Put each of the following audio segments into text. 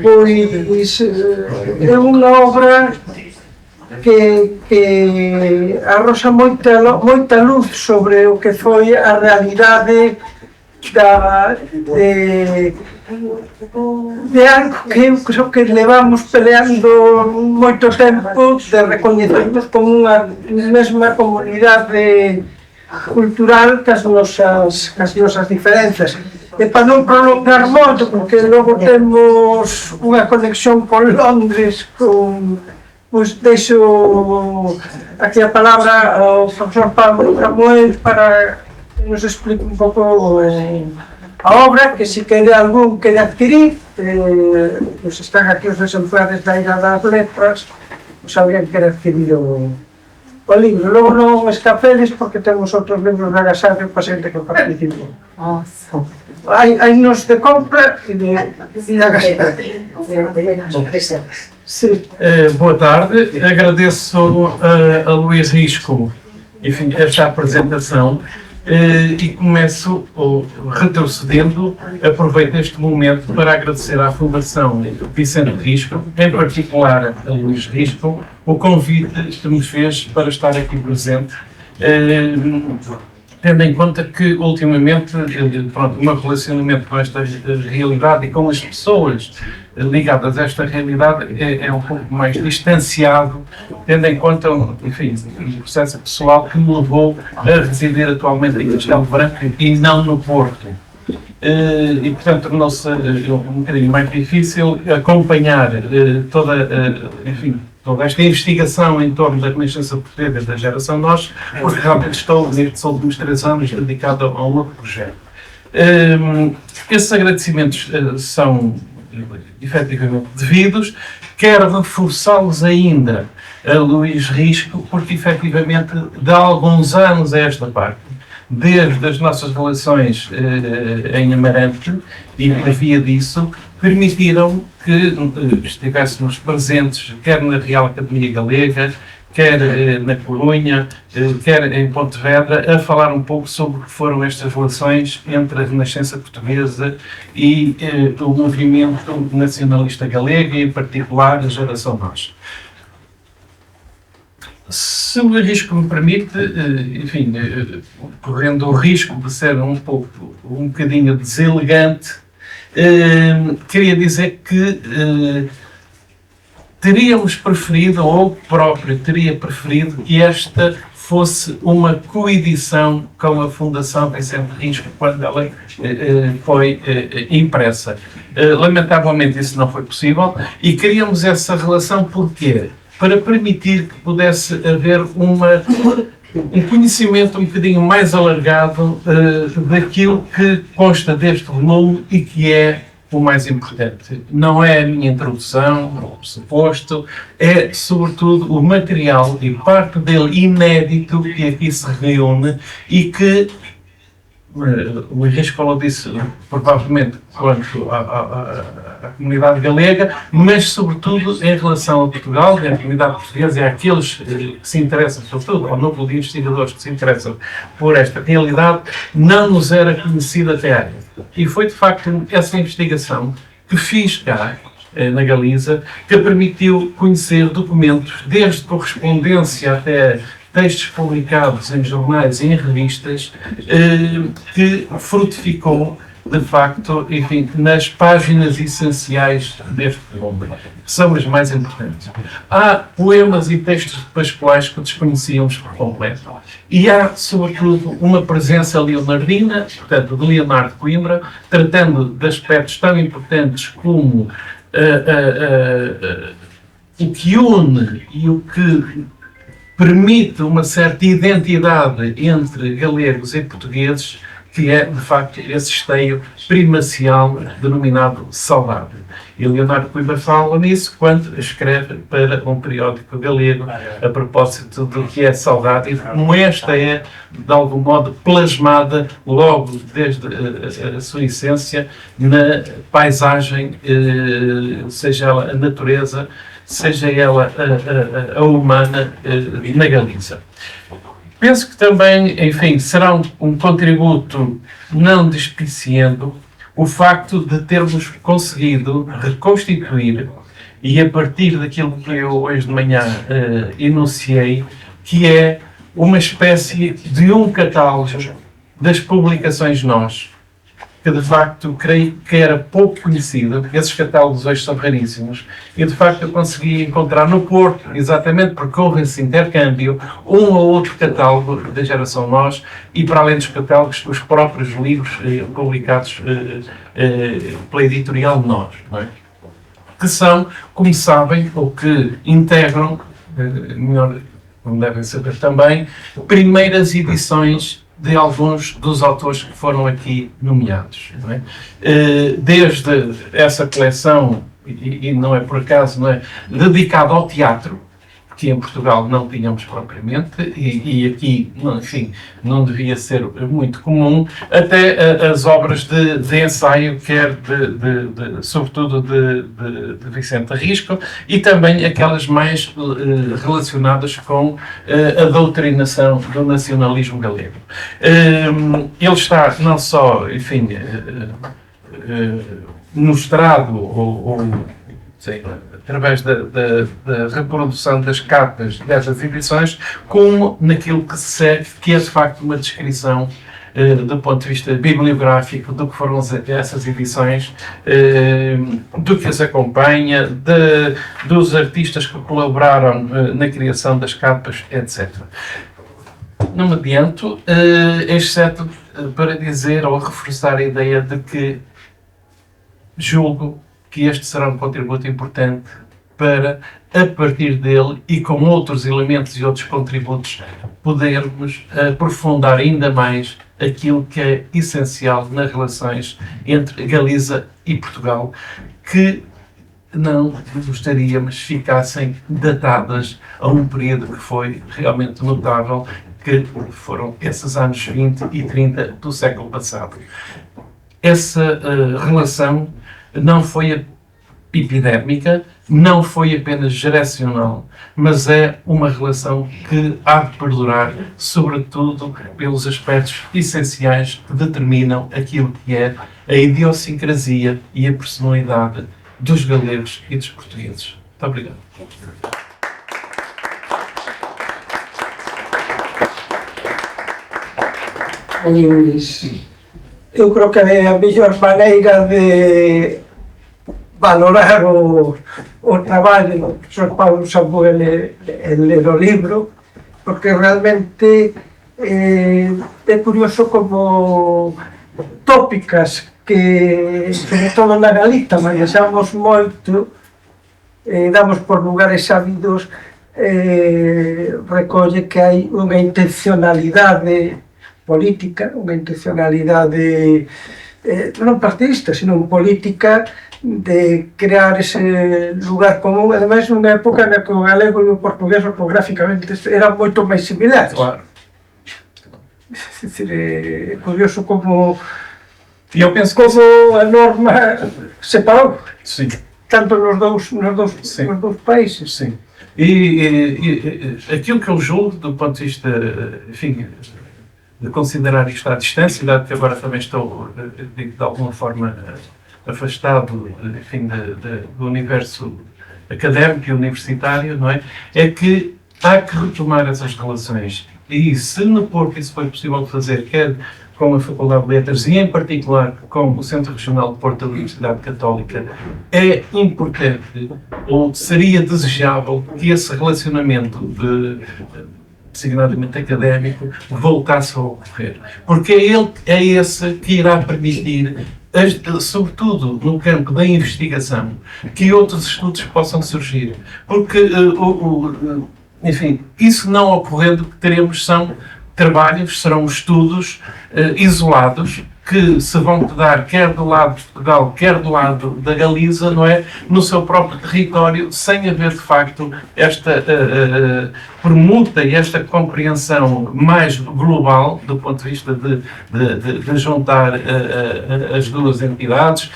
pois é unha obra que arroxa moita luz sobre o que foi a realidade de algo que levamos peleando moito tempo, de recoñecernos como unha mesma comunidade cultural cas nosas diferenzas. E para non prolongar moito, porque logo temos unha conexión con Londres, pois deixo aquí a palabra ao profesor Pablo Samuel para que nos explique un pouco a obra, que se quede algún que de adquirir, pois están aquí os exemplares da Ira das Letras, pois alguén quere adquirir o libro. Logo non escapedes porque temos outros libros de agasallo para xente que participe. Hai nos de compra e de agasallo. Boa tarde, agradeço a Luís Risco, enfim, esta apresentação e começo retrocedendo, aproveito este momento para agradecer à Fundação Vicente Risco, em particular a Luís Risco, o convite que me fez para estar aqui presente, tendo em conta que ultimamente o meu relacionamento com esta realidade e com as pessoas ligadas a esta realidade é um pouco mais distanciado, tendo em conta, enfim, um processo pessoal que me levou a residir atualmente em Castelo Branco e não no Porto. E portanto tornou-se um bocadinho mais difícil acompanhar toda esta investigação em torno da Renascença Portuguesa da geração nós, porque realmente estou nestes últimos 3 anos dedicado a um novo projeto. Esses agradecimentos são efetivamente devidos, quero reforçá-los ainda a Luís Risco, porque efetivamente de alguns anos a esta parte, desde as nossas relações em Amarante e na via disso, permitiram que estivéssemos presentes quer na Real Academia Galega, quer na Corunha, quer em Pontevedra, a falar um pouco sobre o que foram estas relações entre a Renascença Portuguesa e o movimento nacionalista galego e, em particular, a geração nós. Se o risco me permite, enfim, correndo o risco de ser um bocadinho deselegante, queria dizer que teríamos preferido, ou o próprio teria preferido, que esta fosse uma coedição com a Fundação Vicente Risco quando ela foi impressa. Lamentavelmente isso não foi possível e queríamos essa relação porquê? Para permitir que pudesse haver um conhecimento um bocadinho mais alargado daquilo que consta deste volume e que é o mais importante. Não é a minha introdução, o pressuposto, é sobretudo o material e parte dele inédito que aqui se reúne e que o Henrique falou disso provavelmente quanto à comunidade galega, mas sobretudo em relação a Portugal, à comunidade portuguesa e àqueles que se interessam, sobretudo ao núcleo de investigadores que se interessam por esta realidade, não nos era conhecida até à época. E foi de facto essa investigação que fiz cá, na Galiza, que permitiu conhecer documentos, desde correspondência até textos publicados em jornais e em revistas, que frutificou, de facto, enfim, nas páginas essenciais deste volume, que são as mais importantes. Há poemas e textos pascuais que desconhecíamos por completo. E há, sobretudo, uma presença leonardina, portanto, de Leonardo de Coimbra, tratando de aspectos tão importantes como o que une e o que permite uma certa identidade entre galegos e portugueses, que é, de facto, esse esteio primacial denominado saudade. E Leonardo Coimbra fala nisso quando escreve para um periódico galego a propósito do que é saudade e como esta é, de algum modo, plasmada logo desde a sua essência na paisagem, seja ela a natureza, seja ela a humana, na Galiza. Penso que também, enfim, será um contributo não despiciando, o facto de termos conseguido reconstituir, e a partir daquilo que eu hoje de manhã enunciei, que é uma espécie de um catálogo das publicações nós, que de facto creio que era pouco conhecido. Esses catálogos hoje são raríssimos, e de facto eu consegui encontrar no Porto, exatamente porque houve esse intercâmbio, um ou outro catálogo da geração nós, e para além dos catálogos, os próprios livros publicados pela editorial Nós, não é? Que são, como sabem, ou que integram, melhor, como devem saber também, primeiras edições de alguns dos autores que foram aqui nomeados. Não é? Desde essa coleção, e não é por acaso, não é, dedicada ao teatro, que em Portugal não tínhamos propriamente, e aqui, enfim, não devia ser muito comum, até as obras de ensaio, quer sobretudo de Vicente Risco, e também aquelas mais relacionadas com a doutrinação do nacionalismo galego. Ele está não só, enfim, mostrado através da reprodução das capas dessas edições, como naquilo que se segue, que é de facto uma descrição do ponto de vista bibliográfico do que foram essas edições, do que as acompanha, dos artistas que colaboraram na criação das capas, etc. Não me adianto, exceto para dizer ou reforçar a ideia de que julgo que este será um contributo importante para, a partir dele e com outros elementos e outros contributos, podermos aprofundar ainda mais aquilo que é essencial nas relações entre Galiza e Portugal, que não gostaríamos ficassem datadas a um período que foi realmente notável, que foram esses anos 20 e 30 do século passado. Essa relação não foi epidérmica, não foi apenas geracional, mas é uma relação que há de perdurar, sobretudo pelos aspectos essenciais que determinam aquilo que é a idiosincrasia e a personalidade dos galegos e dos portugueses. Muito obrigado. Eu creo que é a mellor maneira de valorar o traballo do profesor Paulo Samuel e ler o libro, porque realmente é curioso como tópicas que, sobre todo na Galiza, manexamos moito, damos por lugares sabidos, recolle que hai unha intencionalidade política, unha intencionalidade non partidista, sino política, de crear ese lugar común, ademais nunha época na que o galego e o portugués ortográficamente eran moito máis similares. Claro. É dicir, é curioso como E eu penso que a norma separou, sim, tanto nos dous países. sim. E aquilo que eu julgo, do ponto de vista, enfim, de considerar isto à distância, dado que agora também estou, de alguma forma, afastado, enfim, do universo académico e universitário, não é? É que há que retomar essas relações. E se no Porto isso foi possível fazer, quer com a Faculdade de Letras e, em particular, com o Centro Regional de Porto da Universidade Católica, é importante, ou seria desejável, que esse relacionamento designadamente académico, voltasse a ocorrer. Porque é esse que irá permitir, sobretudo no campo da investigação, que outros estudos possam surgir. Porque, enfim, isso não ocorrendo, que teremos são trabalhos, serão estudos isolados, que se vão dar quer do lado de Portugal, quer do lado da Galiza, não é? No seu próprio território, sem haver de facto esta permuta e esta compreensão mais global, do ponto de vista de juntar as duas entidades,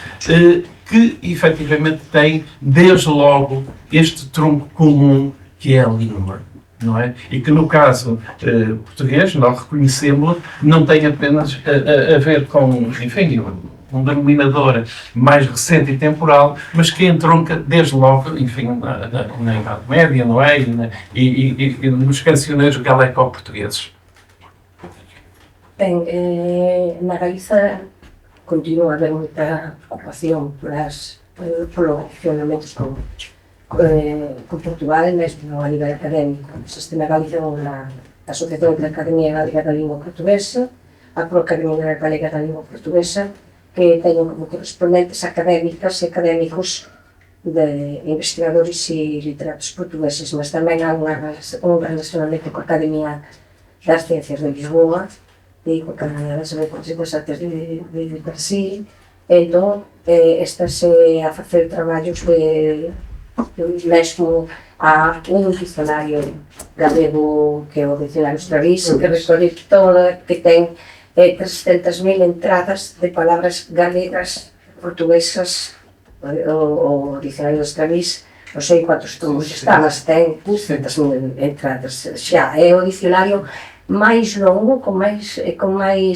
que efetivamente têm, desde logo, este tronco comum que é a língua. Não é? E que no caso português, nós reconhecemos, não tem apenas a ver com, enfim, um denominador mais recente e temporal, mas que entronca desde logo, enfim, na Idade Média, não é? E nos cancioneiros galeco-portugueses. Ben, na Galiza continua a haber moita ocupación polo relacionamento con Portugal, mesmo a nivel académico. O sistema Galiza na Asociación entre a Academia Galega da Lingua Portuguesa, a Proacademia Galega da Lingua Portuguesa, que teñen como correspondentes académicas e académicos de investigadores e literatos portugueses, mas tamén há un relacionamento coa Academia das Ciencias de Lisboa e coa Academia das Artes de Brasil. Entón, estase a facer traballos mesmo a un dicionario galego que é o dicionario Stravís, que recolle toda, que ten 300.000 entradas de palabras galegas, portuguesas. O dicionario Stravís, non sei quantos tomos está, mas ten 300.000 entradas. Xa é o dicionario máis longo, con máis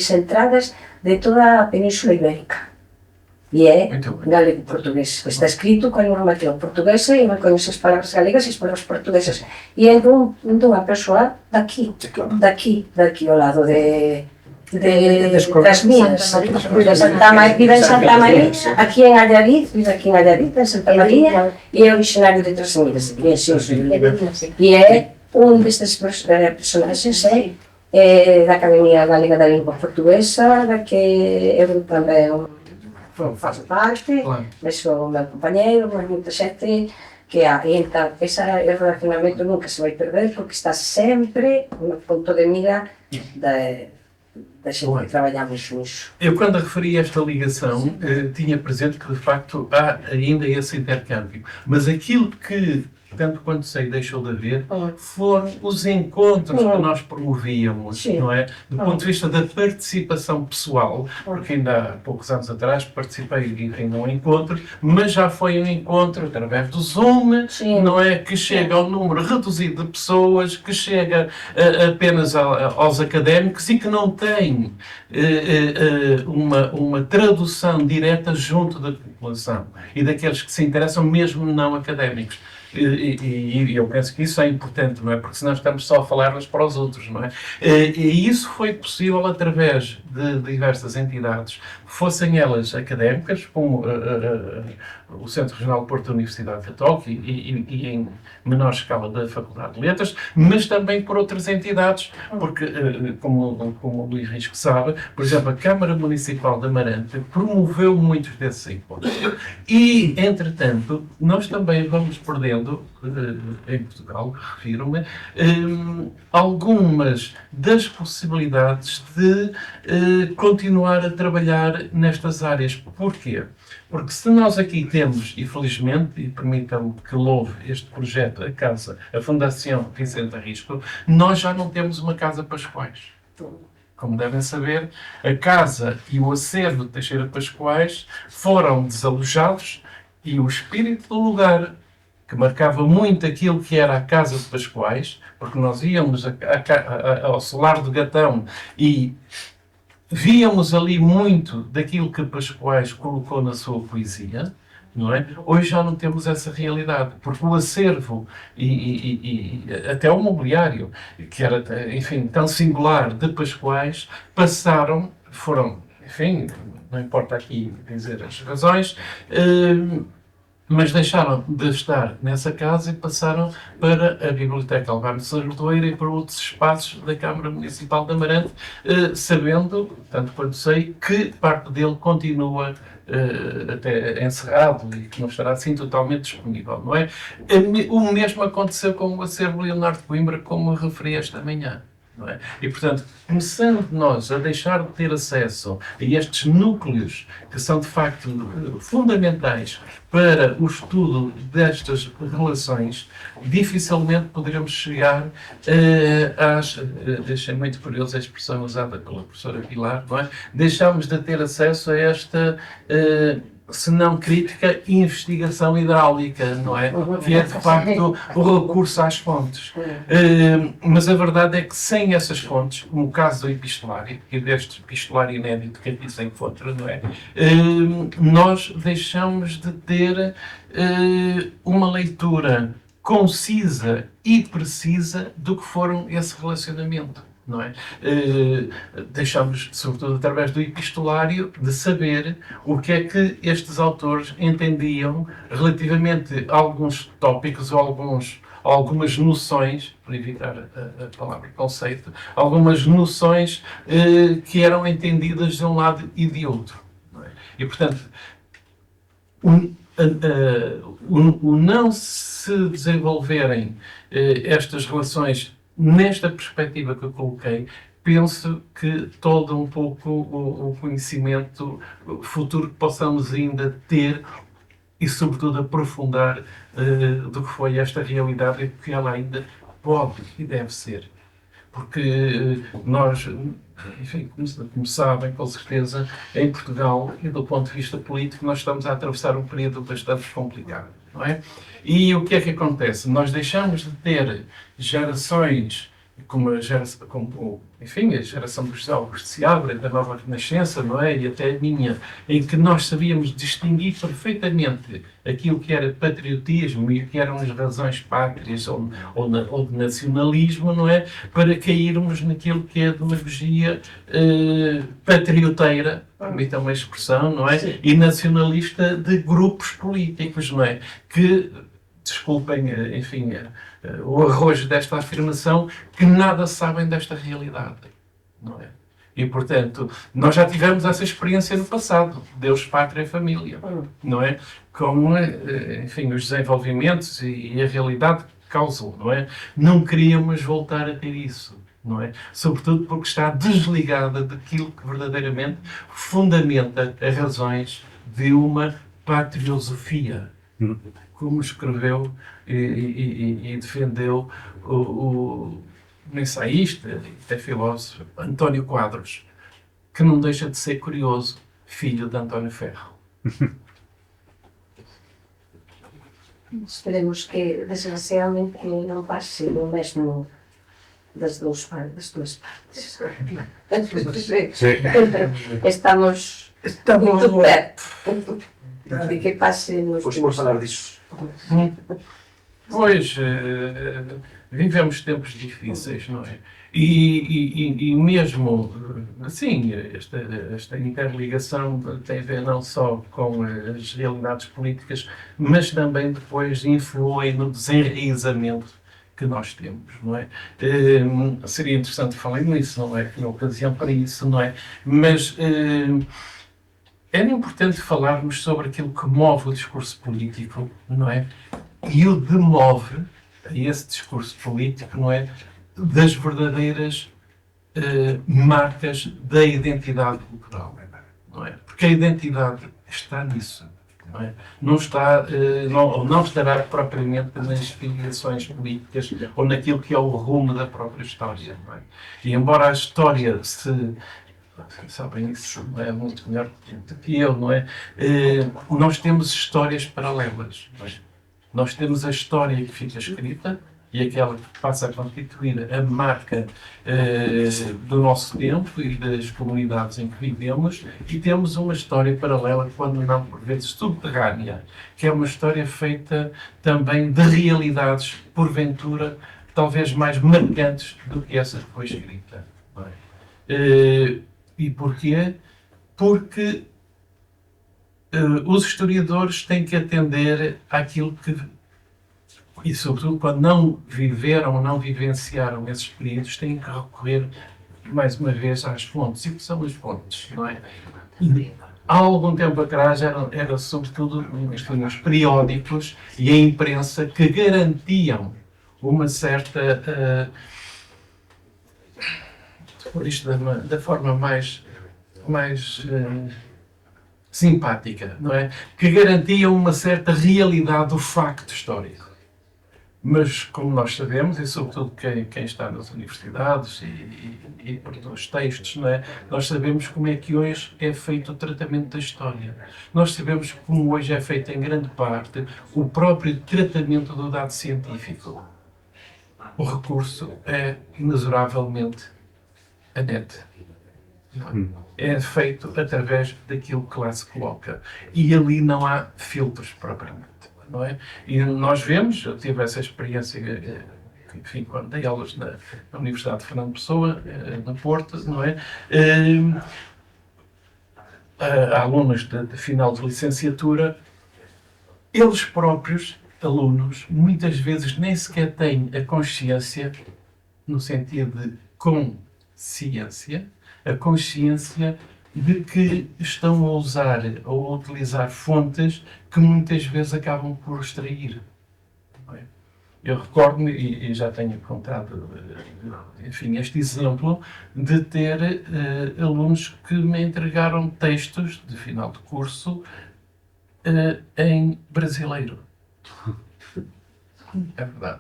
entradas de toda a Península Ibérica. E é galego-portugués. Está escrito con normativa portuguesa e con esas palabras galegas e as palabras portuguesas. E é dunha persoa daqui ao lado das mías. Vive en Santa María, aquí en Allariz, en Santa María, e é originario de Trasmidas, e é un destes personaxes da Academia Galega da Lingua Portuguesa, da que eu tamén faço parte, mas o meu compañeiro, mas moita xente que há. E entón, ese relacionamento nunca se vai perder porque está sempre no ponto de mira da xente que traballamos nisso. Eu, quando referi esta ligação, tinha presente que, de facto, há ainda esse intercâmbio. Mas aquilo que, tanto quanto sei, deixou de haver, foram os encontros que nós promovíamos, não é? Do ponto de vista da participação pessoal, porque ainda há poucos anos atrás participei, enfim, num encontro, mas já foi um encontro através do Zoom, não é? Que chega a um número reduzido de pessoas, que chega apenas aos académicos e que não tem uma tradução direta junto da população e daqueles que se interessam, mesmo não académicos. E eu penso que isso é importante, não é? Porque senão estamos só a falar-nos para os outros, não é? E isso foi possível através de diversas entidades, fossem elas académicas, como o Centro Regional de Porto da Universidade Católica e em menor escala da Faculdade de Letras, mas também por outras entidades, porque, como o Luís Risco sabe, por exemplo, a Câmara Municipal de Amarante promoveu muitos desses encontros. E, entretanto, nós também vamos perdendo, em Portugal, refiro-me, algumas das possibilidades de continuar a trabalhar nestas áreas. Porquê? Porque se nós aqui temos, e felizmente, e permitam-me que louve este projeto, a Fundação Vicente Arrisco, nós já não temos uma Casa Pascoais. Como devem saber, a casa e o acervo de Teixeira Pascoais foram desalojados e o espírito do lugar, que marcava muito aquilo que era a Casa de Pascoais, porque nós íamos ao Solar do Gatão e víamos ali muito daquilo que Pascoais colocou na sua poesia, não é? Hoje já não temos essa realidade, porque o acervo e até o mobiliário, que era, enfim, tão singular de Pascoais, foram, enfim, não importa aqui dizer as razões, mas deixaram de estar nessa casa e passaram para a Biblioteca Albano de Sardoeira e para outros espaços da Câmara Municipal de Amarante, sabendo, tanto quanto sei, que parte dele continua até encerrado e que não estará assim totalmente disponível, não é? O mesmo aconteceu com o acervo Leonardo de Coimbra, como referi esta manhã. Não é? E, portanto, começando nós a deixar de ter acesso a estes núcleos que são, de facto, fundamentais para o estudo destas relações, dificilmente poderemos chegar deixei muito curioso a expressão usada pela professora Pilar, não é? Deixamos de ter acesso a esta se não crítica, investigação hidráulica, não é? Que é de facto o recurso às fontes. Mas a verdade é que sem essas fontes, como o caso do epistolário, e deste epistolário inédito que aqui se encontra, não é? Nós deixamos de ter uma leitura concisa e precisa do que foram esse relacionamento. Não é? Deixamos, sobretudo através do epistolário, de saber o que é que estes autores entendiam relativamente a alguns tópicos ou algumas noções, para evitar a palavra conceito, algumas noções que eram entendidas de um lado e de outro. Não é? E, portanto, o não se desenvolverem estas relações nesta perspectiva que eu coloquei, penso que todo um pouco o conhecimento futuro que possamos ainda ter e, sobretudo, aprofundar do que foi esta realidade e do que ela ainda pode e deve ser. Porque nós, enfim, como sabem, com certeza, em Portugal, e do ponto de vista político, nós estamos a atravessar um período bastante complicado, não é? E o que é que acontece? Nós deixamos de ter gerações como a geração dos jovens de Seabra, da Nova Renascença, não é? E até a minha, em que nós sabíamos distinguir perfeitamente aquilo que era patriotismo e o que eram as razões pátrias ou de nacionalismo, não é? Para cairmos naquilo que é a demagogia patrioteira, permitam uma expressão, não é? Sim. E nacionalista de grupos políticos, não é? Que, desculpem, enfim, o arrojo desta afirmação, que nada sabem desta realidade, não é? E, portanto, nós já tivemos essa experiência no passado, Deus, Pátria e Família, não é? Com, enfim, os desenvolvimentos e a realidade que causou, não é? Não queríamos voltar a ter isso, não é? Sobretudo porque está desligada daquilo que verdadeiramente fundamenta as razões de uma patriosofia, como escreveu e defendeu o ensaísta e até filósofo António Quadros, que não deixa de ser curioso, filho de António Ferro. Esperemos que, desgraciadamente, não passe o mesmo das duas partes. Estamos muito perto de que passe nos... Podemos falar disso. Pois, vivemos tempos difíceis, não é? E mesmo, assim, esta interligação tem a ver não só com as realidades políticas, mas também depois influi no desenraizamento que nós temos, não é? Seria interessante falar nisso, não é? Que ocasião para isso, não é? Mas era importante falarmos sobre aquilo que move o discurso político, não é? E o demove a esse discurso político, não é? Das verdadeiras marcas da identidade cultural, não é? Porque a identidade está nisso, não é? Não está, não estará propriamente nas filiações políticas ou naquilo que é o rumo da própria história, não é? E embora a história sabem isso é muito melhor do que eu, não é? Nós temos histórias paralelas, não é? Nós temos a história que fica escrita e aquela que passa a constituir a marca do nosso tempo e das comunidades em que vivemos, e temos uma história paralela, quando não por vezes subterrânea, que é uma história feita também de realidades, porventura, talvez mais marcantes do que essa que foi escrita, não é? E porquê? Porque os historiadores têm que atender àquilo que, e sobretudo quando não viveram ou não vivenciaram esses períodos, têm que recorrer mais uma vez às fontes. E o que são as fontes, não é? Há algum tempo atrás era sobretudo os periódicos e a imprensa que garantiam uma certa... por isto da forma mais simpática, não é? Que garantiam uma certa realidade do facto histórico. Mas, como nós sabemos, e sobretudo quem está nas universidades e produz textos, não é? Nós sabemos como é que hoje é feito o tratamento da história. Nós sabemos como hoje é feito, em grande parte, o próprio tratamento do dado científico. O recurso é, inexoravelmente, a net. É feito através daquilo que lá se coloca. E ali não há filtros propriamente. Não é? E nós vemos, eu tive essa experiência, enfim, quando dei aulas na Universidade de Fernando Pessoa, no Porto, não é? Alunos de final de licenciatura, eles próprios, alunos, muitas vezes nem sequer têm a consciência, no sentido de consciência, a consciência de que estão a usar ou a utilizar fontes que muitas vezes acabam por extrair. Não é? Eu recordo-me, e já tenho contado, enfim, este exemplo, de ter alunos que me entregaram textos de final de curso em brasileiro. É verdade.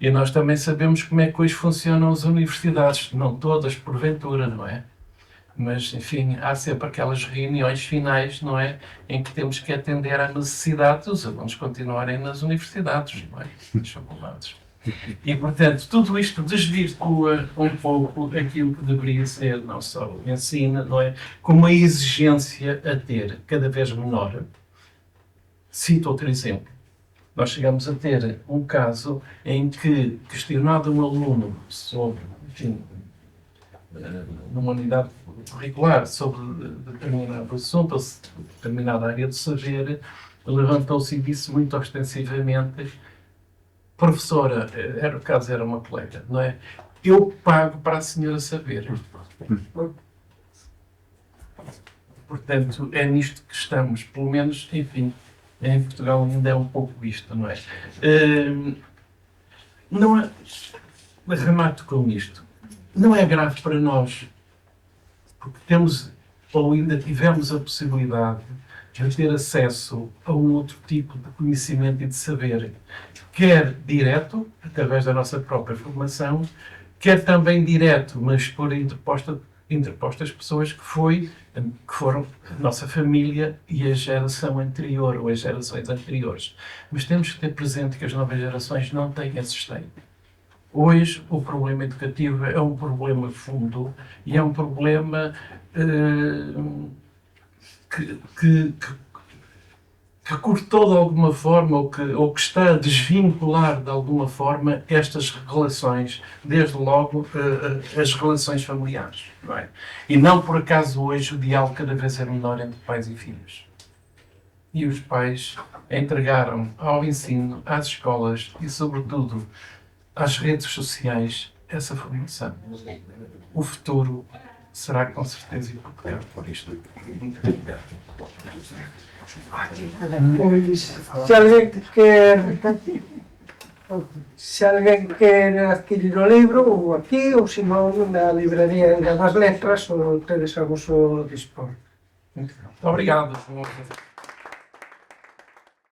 E nós também sabemos como é que hoje funcionam as universidades. Não todas, porventura, não é? Mas, enfim, há sempre aquelas reuniões finais, não é? Em que temos que atender à necessidade dos alunos continuarem nas universidades, não é? Nas faculdades. E, portanto, tudo isto desvirtua um pouco aquilo que deveria ser não só o ensino, não é? Como a exigência a ter cada vez menor. Cito outro exemplo. Nós chegamos a ter um caso em que, questionado um aluno sobre, enfim, numa unidade curricular sobre determinado assunto ou determinada área de saber, levantou-se e disse muito ostensivamente: professora, era o caso, era uma colega, não é? Eu pago para a senhora saber. Portanto, é nisto que estamos, pelo menos, enfim, em Portugal ainda é um pouco isto, não é? Não é, remato com isto. Não é grave para nós, porque temos, ou ainda tivemos a possibilidade de ter acesso a um outro tipo de conhecimento e de saber, quer direto, através da nossa própria formação, quer também direto, mas por interpostas pessoas que foram a nossa família e a geração anterior, ou as gerações anteriores. Mas temos que ter presente que as novas gerações não têm esse esteio. Hoje, o problema educativo é um problema fundo e é um problema que cortou de alguma forma ou que está a desvincular de alguma forma estas relações, desde logo as relações familiares. Não é? E não por acaso hoje o diálogo cada vez é menor entre pais e filhos. E os pais entregaram ao ensino, às escolas e, sobretudo, às redes sociais essa formação. O futuro será com certeza hipotecado por isto. Muito obrigado. Se alguém quer adquirir o livro, ou aquí, ou se non, na librería das letras, ou tedes a vosso dispor. Muito obrigado.